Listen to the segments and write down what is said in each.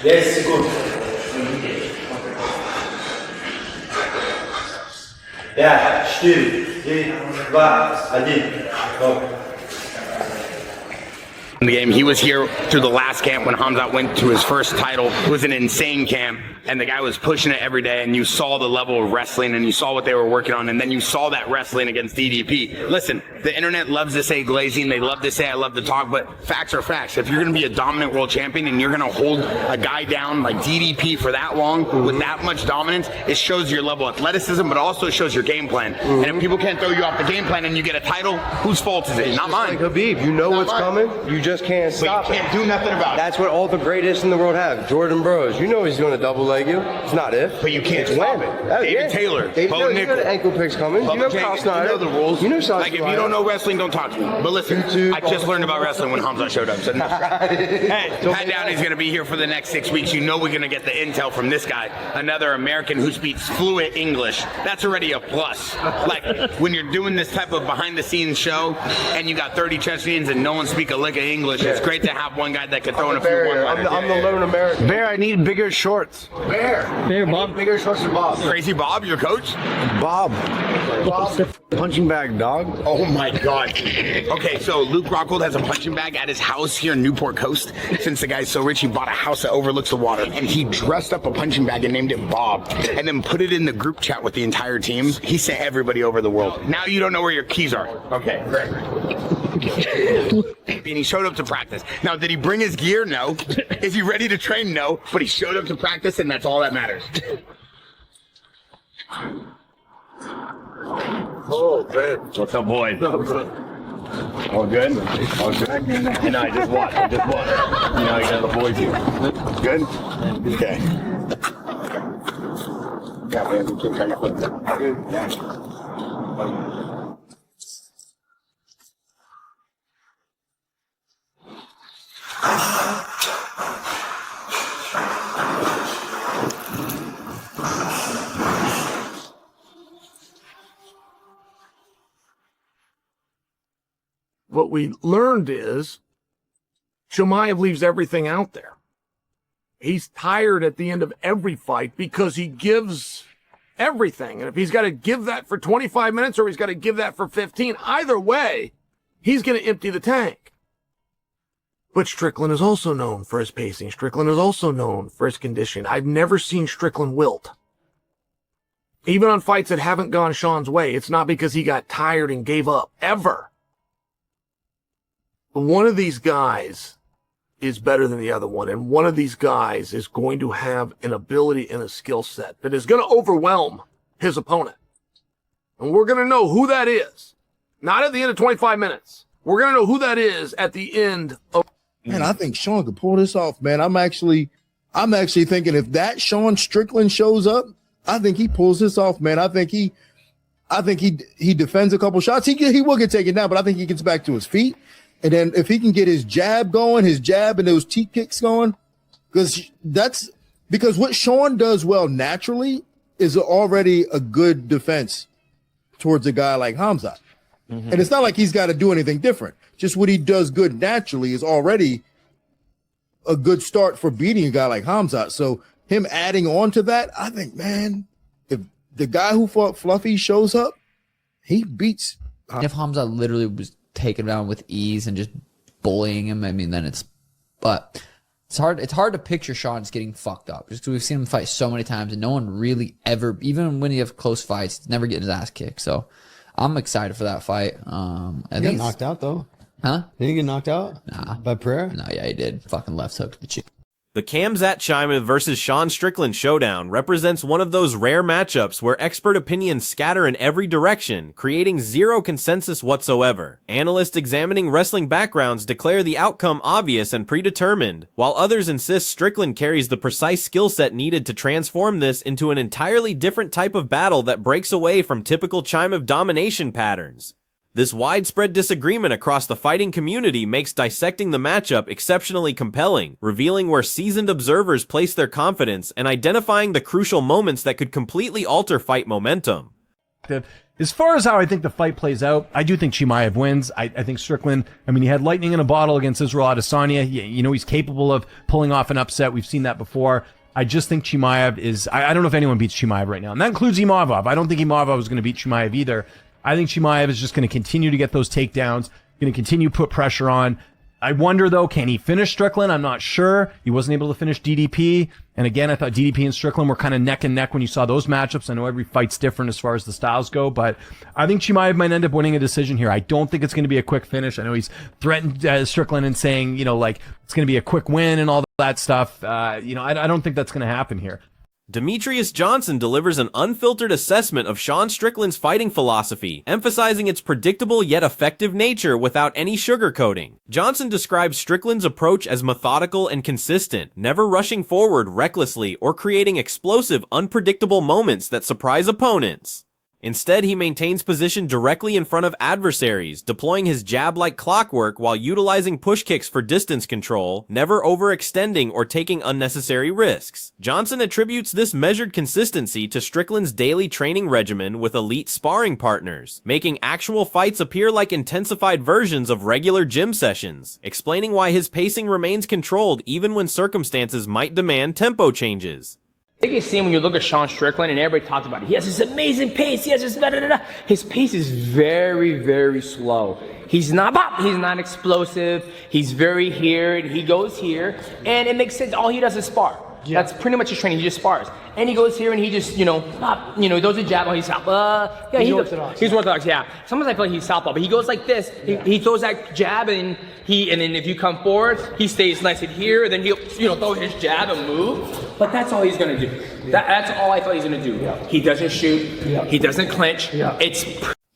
10 секунд. 5, 4, 3, 2, 1. Стоп. The game. He was here through the last camp when Khamzat went to his first title. It was an insane camp, and the guy was pushing it every day, and you saw the level of wrestling, and you saw what they were working on, and then you saw that wrestling against DDP. Listen, the internet loves to say glazing, they love to say I love to talk, but facts are facts. If you're going to be a dominant world champion and you're going to hold a guy down like DDP for that long with that much dominance, it shows your level of athleticism, but also shows your game plan. And if people can't throw you off the game plan and you get a title, whose fault is it? Not mine. Like Khabib, you know what's coming, you just can't stop it. You can't do nothing about it. That's what all the greatest in the world have. Jordan Bros, you know he's going to double leg you. It's not if. But you can't stop it. David Taylor, Bo you know the ankle picks coming. You know Kyle Snyder. You know the rules. You know like if you don't know wrestling, don't talk to me. But listen, I just learned about wrestling when Khamzat showed up. So hey, Pat Downey's going to be here for the next 6 weeks. You know we're going to get the intel from this guy, another American who speaks fluent English. That's already a plus. Like when you're doing this type of behind-the-scenes show and you got 30 Chechens and no one speaks a lick of English, it's great to have one guy that could throw in a few one-liners. I'm the lone American. Bear, I need bigger shorts. Bear, Bob. Bigger shorts than Bob. Crazy Bob, your coach? Bob. Punching bag, dog. Oh my God. Okay, so Luke Rockhold has a punching bag at his house here in Newport Coast. Since the guy's so rich, he bought a house that overlooks the water, and he dressed up a punching bag and named it Bob, and then put it in the group chat with the entire team. He sent everybody over the world. Now you don't know where your keys are. Okay, great. And he showed up to practice. Now, did he bring his gear? No. Is he ready to train? No. But he showed up to practice, and that's all that matters. Oh, man. What's up, boy? All good? All good? You know, I just watch. You know, I got the boys here. Good? Okay. Yeah, man, we can kind of flip that. Good? Yeah. What we learned is Chimaev leaves everything out there. He's tired at the end of every fight because he gives everything. And if he's got to give that for 25 minutes or he's got to give that for 15, either way, he's going to empty the tank. But Strickland is also known for his pacing. Strickland is also known for his conditioning. I've never seen Strickland wilt. Even on fights that haven't gone Sean's way, it's not because he got tired and gave up, ever. But one of these guys is better than the other one, and one of these guys is going to have an ability and a skill set that is going to overwhelm his opponent. And we're going to know who that is. Not at the end of 25 minutes. We're going to know who that is at the end of... Man, I think Sean could pull this off, man. I'm actually thinking if that Sean Strickland shows up, I think he pulls this off, man. I think he defends a couple shots. He will get taken down, but I think he gets back to his feet. And then if he can get his jab going, his jab and those teep kicks going, because what Sean does well naturally is already a good defense towards a guy like Khamzat. Mm-hmm. And it's not like he's got to do anything different. Just what he does good naturally is already a good start for beating a guy like Khamzat. So him adding on to that, I think, man, if the guy who fought Fluffy shows up, he beats. If Khamzat literally was taken down with ease and just bullying him, I mean, then but it's hard to picture Sean just getting fucked up just because we've seen him fight so many times and no one really ever, even when you have close fights, never getting his ass kicked. So I'm excited for that fight. I think he got knocked out though. Huh? Did he get knocked out? Nah. By prayer? No, yeah, he did. Fucking left hook to the chin. The Khamzat Chimaev versus Sean Strickland showdown represents one of those rare matchups where expert opinions scatter in every direction, creating zero consensus whatsoever. Analysts examining wrestling backgrounds declare the outcome obvious and predetermined, while others insist Strickland carries the precise skill set needed to transform this into an entirely different type of battle that breaks away from typical Chimaev domination patterns. This widespread disagreement across the fighting community makes dissecting the matchup exceptionally compelling, revealing where seasoned observers place their confidence and identifying the crucial moments that could completely alter fight momentum. The As far as how I think the fight plays out, I do think Chimaev wins. I think Strickland, I mean, he had lightning in a bottle against Israel Adesanya. You know, he's capable of pulling off an upset. We've seen that before. I just think Chimaev is, I don't know if anyone beats Chimaev right now. And that includes Imavov. I don't think Imavov is going to beat Chimaev either. I think Chimaev is just going to continue to get those takedowns, going to continue to put pressure on. I wonder, though, can he finish Strickland? I'm not sure. He wasn't able to finish DDP. And again, I thought DDP and Strickland were kind of neck and neck when you saw those matchups. I know every fight's different as far as the styles go, but I think Chimaev might end up winning a decision here. I don't think it's going to be a quick finish. I know he's threatened Strickland and saying, you know, like, it's going to be a quick win and all that stuff. You know, I don't think that's going to happen here. Demetrius Johnson delivers an unfiltered assessment of Sean Strickland's fighting philosophy, emphasizing its predictable yet effective nature without any sugarcoating. Johnson describes Strickland's approach as methodical and consistent, never rushing forward recklessly or creating explosive, unpredictable moments that surprise opponents. Instead, he maintains position directly in front of adversaries, deploying his jab like clockwork while utilizing push kicks for distance control, never overextending or taking unnecessary risks. Johnson attributes this measured consistency to Strickland's daily training regimen with elite sparring partners, making actual fights appear like intensified versions of regular gym sessions, explaining why his pacing remains controlled even when circumstances might demand tempo changes. Biggest thing when you look at Sean Strickland, and everybody talks about it, he has this amazing pace, he has this da-da-da-da. His pace is very, very slow. He's not explosive, he's very here, and he goes here, and it makes sense, all he does is spar. Yeah. That's pretty much his training, he just spars. And he goes here and he just, he throws a jab, he's southpaw. He's orthodox. He's orthodox, yeah. Sometimes I feel like he's southpaw, but he goes like this, he throws that jab, and then if you come forward, he stays nice and here, and then he'll, throw his jab and move. But that's all he's gonna do. That's all I thought he's gonna do. Yeah. He doesn't shoot, he doesn't clinch, it's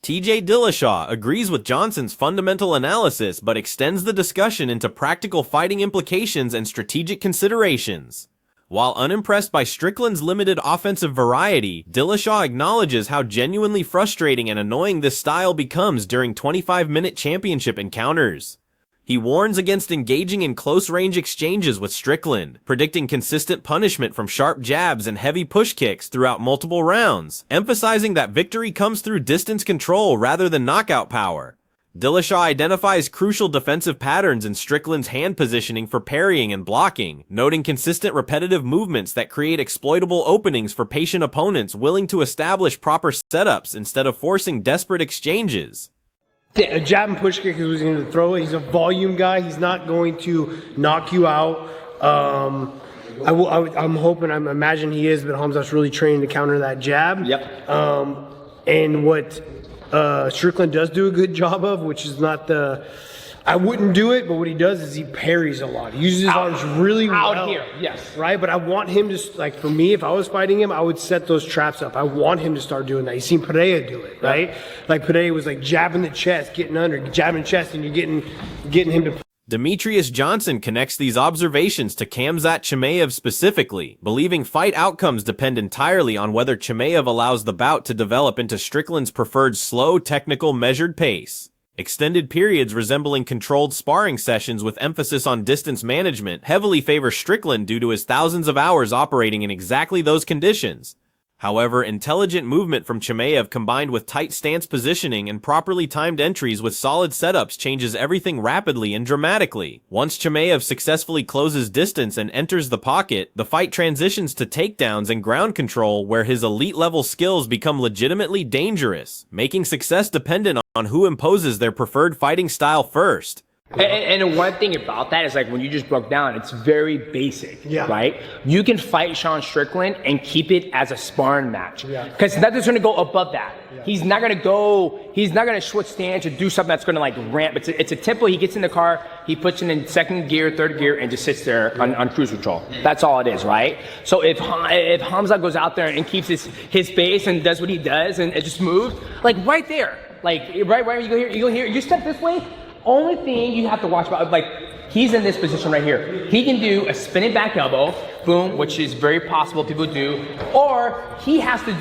TJ Dillashaw agrees with Johnson's fundamental analysis, but extends the discussion into practical fighting implications and strategic considerations. While unimpressed by Strickland's limited offensive variety, Dillashaw acknowledges how genuinely frustrating and annoying this style becomes during 25-minute championship encounters. He warns against engaging in close-range exchanges with Strickland, predicting consistent punishment from sharp jabs and heavy push kicks throughout multiple rounds, emphasizing that victory comes through distance control rather than knockout power. Dillashaw identifies crucial defensive patterns in Strickland's hand positioning for parrying and blocking, noting consistent repetitive movements that create exploitable openings for patient opponents willing to establish proper setups instead of forcing desperate exchanges. A jab and push kick is going to throw it. He's a volume guy. He's not going to knock you out. I'm hoping, I imagine he is, but Khamzat's really trained to counter that jab. Yep. And what Strickland does do a good job of, which is not I wouldn't do it, but what he does is he parries a lot. He uses his arms really well. Out here, yes. Right, but I want him to, like, for me, if I was fighting him, I would set those traps up. I want him to start doing that. You've seen Pereira do it, right? Like, Pereira was like jabbing the chest, getting under, jabbing the chest, and you're getting him to... Demetrius Johnson connects these observations to Khamzat Chimaev specifically, believing fight outcomes depend entirely on whether Chimaev allows the bout to develop into Strickland's preferred slow, technical, measured pace. Extended periods resembling controlled sparring sessions with emphasis on distance management heavily favor Strickland due to his thousands of hours operating in exactly those conditions. However, intelligent movement from Chimaev combined with tight stance positioning and properly timed entries with solid setups changes everything rapidly and dramatically. Once Chimaev successfully closes distance and enters the pocket, the fight transitions to takedowns and ground control where his elite-level skills become legitimately dangerous, making success dependent on who imposes their preferred fighting style first. And one thing about that is, like, when you just broke down, it's very basic, right? You can fight Sean Strickland and keep it as a sparring match, because nothing's going to go above that. He's not going to switch stance or do something that's going to, like, ramp. It's a tempo. He gets in the car, he puts it in second gear, third gear, and just sits there on cruise control. That's all it is, right? So if Khamzat goes out there and keeps his base and does what he does and it just moves, like, right there, like, right, you go here, you step this way. Only thing you have to watch about, like, he's in this position right here. He can do a spinning back elbow, boom, which is very possible people do, or he has to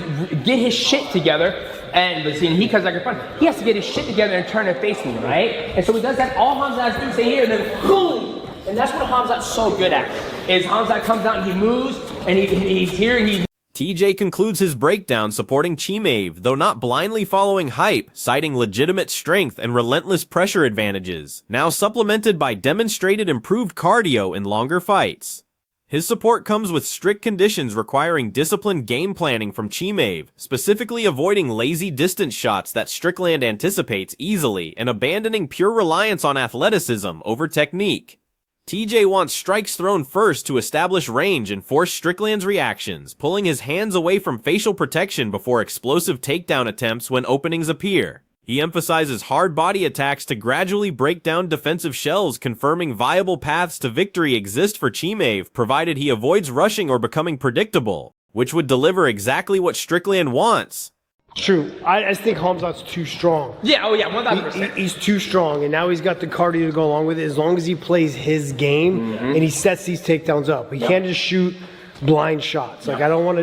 get his shit together, and he comes back in front. He has to get his shit together and turn and face me, right? And so he does that. All Khamzat has to do is stay here, and then boom! And that's what Khamzat's so good at, is Khamzat comes out and he moves, and he's here, and he... TJ concludes his breakdown supporting Chimaev, though not blindly following hype, citing legitimate strength and relentless pressure advantages, now supplemented by demonstrated improved cardio in longer fights. His support comes with strict conditions requiring disciplined game planning from Chimaev, specifically avoiding lazy distance shots that Strickland anticipates easily and abandoning pure reliance on athleticism over technique. TJ wants strikes thrown first to establish range and force Strickland's reactions, pulling his hands away from facial protection before explosive takedown attempts when openings appear. He emphasizes hard body attacks to gradually break down defensive shells, confirming viable paths to victory exist for Chimaev, provided he avoids rushing or becoming predictable, which would deliver exactly what Strickland wants. True. I just think Khamzat's too strong. Yeah, 1,000%. He's too strong, and now he's got the cardio to go along with it. As long as he plays his game and he sets these takedowns up, he can't just shoot blind shots. Like I don't want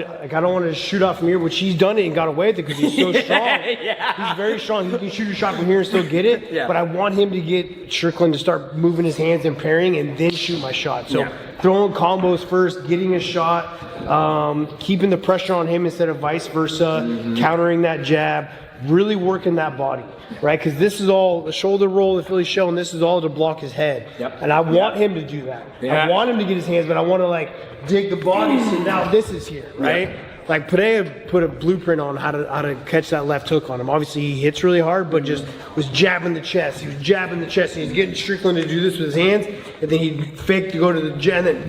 to shoot off from here, which he's done it and got away with it because he's so strong. He's very strong. He can shoot a shot from here and still get it. Yeah. But I want him to get Strickland to start moving his hands and parrying and then shoot my shot. So throwing combos first, getting a shot, keeping the pressure on him instead of vice versa, countering that jab, really working that body, right? Because this is all the shoulder roll, the Philly shell, and this is all to block his head. And I want him to do that. I want him to get his hands, but I want to like dig the body so now this is here, right? Like Pereira put a blueprint on how to catch that left hook on him. Obviously he hits really hard, but just was jabbing the chest. He was jabbing the chest, and he's getting Strickland to do this with his hands, and then he'd fake to go to the jab.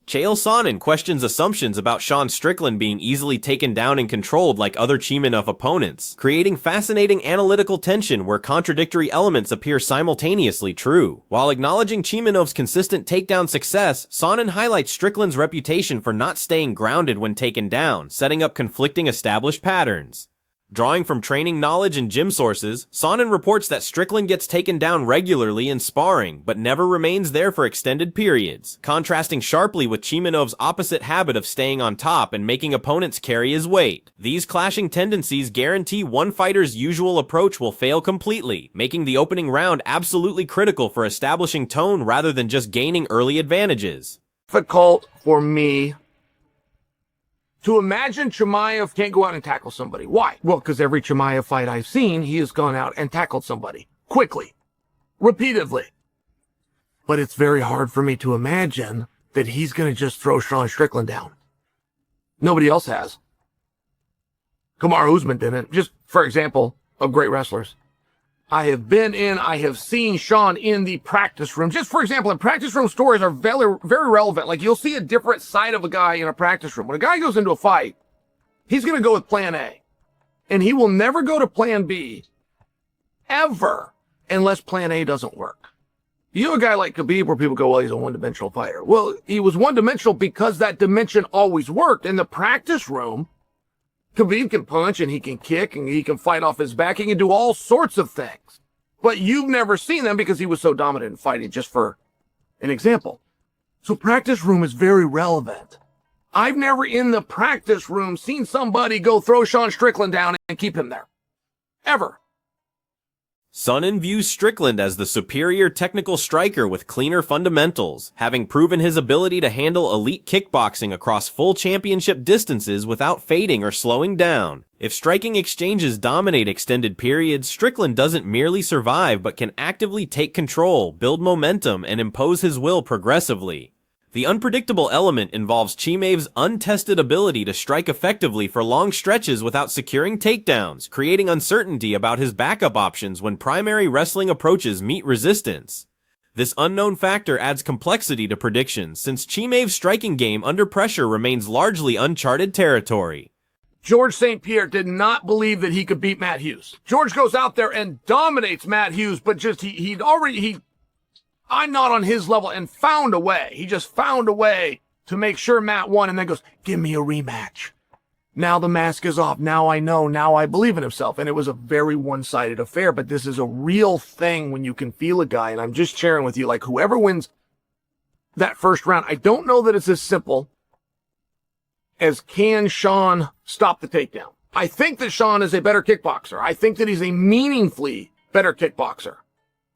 Chael Sonnen questions assumptions about Sean Strickland being easily taken down and controlled like other Chimaev opponents, creating fascinating analytical tension where contradictory elements appear simultaneously true. While acknowledging Chimaev's consistent takedown success, Sonnen highlights Strickland's reputation for not staying grounded when taken down, setting up conflicting established patterns. Drawing from training knowledge and gym sources, Sonnen reports that Strickland gets taken down regularly in sparring, but never remains there for extended periods, contrasting sharply with Chimaev's opposite habit of staying on top and making opponents carry his weight. These clashing tendencies guarantee one fighter's usual approach will fail completely, making the opening round absolutely critical for establishing tone rather than just gaining early advantages. Difficult for me to imagine Chimaev can't go out and tackle somebody. Why? Well, because every Chimaev fight I've seen, he has gone out and tackled somebody. Quickly. Repeatedly. But it's very hard for me to imagine that he's going to just throw Sean Strickland down. Nobody else has. Kamaru Usman didn't. Just, for example, of great wrestlers. I have seen Sean in the practice room. Just for example, in practice room stories are very, very relevant. Like you'll see a different side of a guy in a practice room. When a guy goes into a fight, he's going to go with plan A. And he will never go to plan B ever unless plan A doesn't work. You have a guy like Khabib where people go, well, he's a one-dimensional fighter. Well, he was one-dimensional because that dimension always worked. In the practice room, Khabib can punch and he can kick and he can fight off his back. He can do all sorts of things. But you've never seen them because he was so dominant in fighting, just for an example. So practice room is very relevant. I've never in the practice room seen somebody go throw Sean Strickland down and keep him there. Ever. Sonnen views Strickland as the superior technical striker with cleaner fundamentals, having proven his ability to handle elite kickboxing across full championship distances without fading or slowing down. If striking exchanges dominate extended periods, Strickland doesn't merely survive but can actively take control, build momentum, and impose his will progressively. The unpredictable element involves Chimaev's untested ability to strike effectively for long stretches without securing takedowns, creating uncertainty about his backup options when primary wrestling approaches meet resistance. This unknown factor adds complexity to predictions, since Chimaev's striking game under pressure remains largely uncharted territory. George St. Pierre did not believe that he could beat Matt Hughes. George goes out there and dominates Matt Hughes, but just I'm not on his level, and found a way. He just found a way to make sure Matt won and then goes, give me a rematch. Now the mask is off. Now I know. Now I believe in himself. And it was a very one-sided affair, but this is a real thing when you can feel a guy. And I'm just sharing with you, like whoever wins that first round, I don't know that it's as simple as can Sean stop the takedown. I think that Sean is a better kickboxer. I think that he's a meaningfully better kickboxer.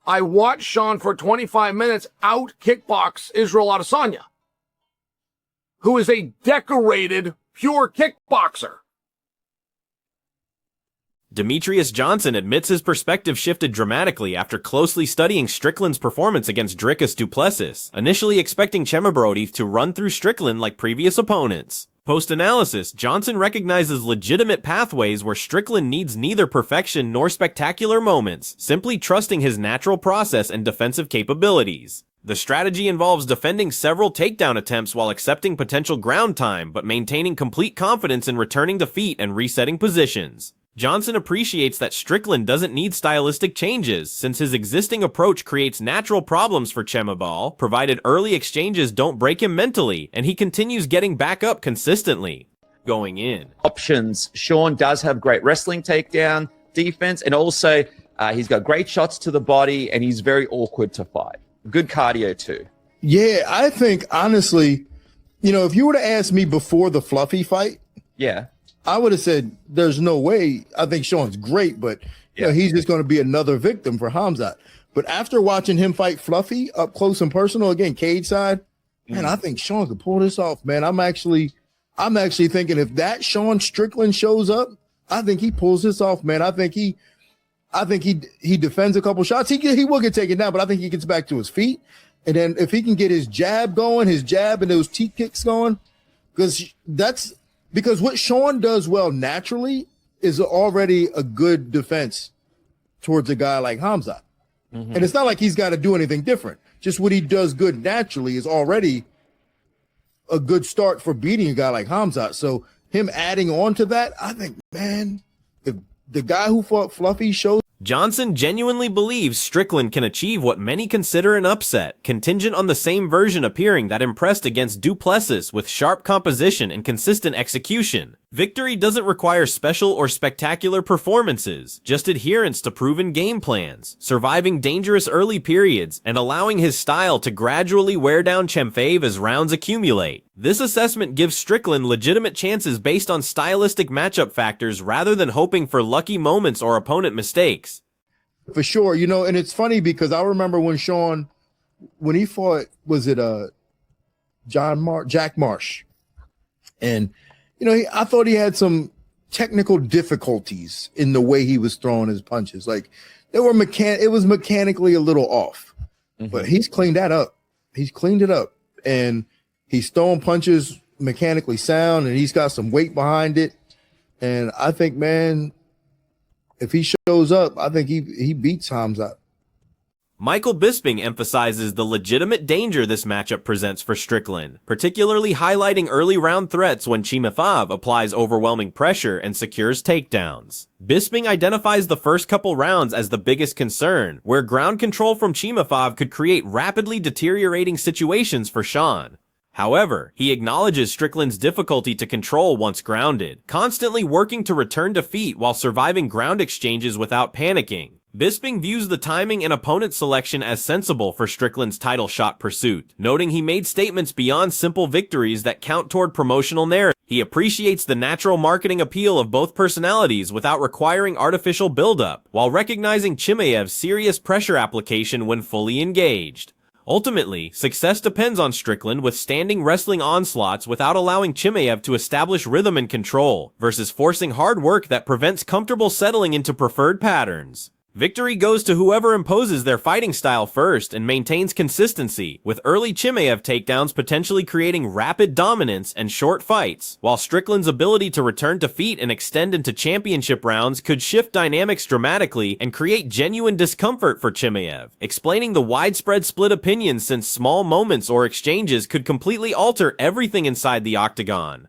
I watched Sean for 25 minutes out kickbox Israel Adesanya, who is a decorated pure kickboxer. Demetrius Johnson admits his perspective shifted dramatically after closely studying Strickland's performance against Dricus du Plessis, initially expecting Chimaev to run through Strickland like previous opponents. Post-analysis, Johnson recognizes legitimate pathways where Strickland needs neither perfection nor spectacular moments, simply trusting his natural process and defensive capabilities. The strategy involves defending several takedown attempts while accepting potential ground time, but maintaining complete confidence in returning to feet and resetting positions. Johnson appreciates that Strickland doesn't need stylistic changes, since his existing approach creates natural problems for Chimaev, provided early exchanges don't break him mentally, and he continues getting back up consistently. Going in. Options. Sean does have great wrestling takedown defense, and also he's got great shots to the body, and he's very awkward to fight. Good cardio too. Yeah, I think honestly, if you were to ask me before the Fluffy fight, yeah, I would have said there's no way. I think Sean's great, but he's just going to be another victim for Khamzat. But after watching him fight Fluffy up close and personal, again, cage side, man, I think Sean could pull this off, man. I'm actually thinking if that Sean Strickland shows up, I think he pulls this off, man. I think he defends a couple shots. He will get taken down, but I think he gets back to his feet. And then if he can get his jab going, his jab and those teep kicks going, because what Sean does well naturally is already a good defense towards a guy like Khamzat. And it's not like he's got to do anything different. Just what he does good naturally is already a good start for beating a guy like Khamzat. So him adding on to that, I think, man, if the guy who fought Fluffy shows. Johnson genuinely believes Strickland can achieve what many consider an upset, contingent on the same version appearing that impressed against du Plessis with sharp composition and consistent execution. Victory doesn't require special or spectacular performances, just adherence to proven game plans, surviving dangerous early periods, and allowing his style to gradually wear down Chimaev as rounds accumulate. This assessment gives Strickland legitimate chances based on stylistic matchup factors rather than hoping for lucky moments or opponent mistakes. For sure, and it's funny because I remember when Sean, when he fought, was it Jack Marsh? And, I thought he had some technical difficulties in the way he was throwing his punches. Like it was mechanically a little off, but he's cleaned that up. He's cleaned it up, and he's throwing punches mechanically sound, and he's got some weight behind it. And I think, man, if he shows up, I think he beats Khamzat. Michael Bisping emphasizes the legitimate danger this matchup presents for Strickland, particularly highlighting early round threats when Chimaev applies overwhelming pressure and secures takedowns. Bisping identifies the first couple rounds as the biggest concern, where ground control from Chimaev could create rapidly deteriorating situations for Sean. However, he acknowledges Strickland's difficulty to control once grounded, constantly working to return to feet while surviving ground exchanges without panicking. Bisping views the timing and opponent selection as sensible for Strickland's title shot pursuit, noting he made statements beyond simple victories that count toward promotional narrative. He appreciates the natural marketing appeal of both personalities without requiring artificial buildup, while recognizing Chimaev's serious pressure application when fully engaged. Ultimately, success depends on Strickland withstanding wrestling onslaughts without allowing Chimaev to establish rhythm and control, versus forcing hard work that prevents comfortable settling into preferred patterns. Victory goes to whoever imposes their fighting style first and maintains consistency, with early Chimaev takedowns potentially creating rapid dominance and short fights, while Strickland's ability to return to feet and extend into championship rounds could shift dynamics dramatically and create genuine discomfort for Chimaev, explaining the widespread split opinions since small moments or exchanges could completely alter everything inside the octagon.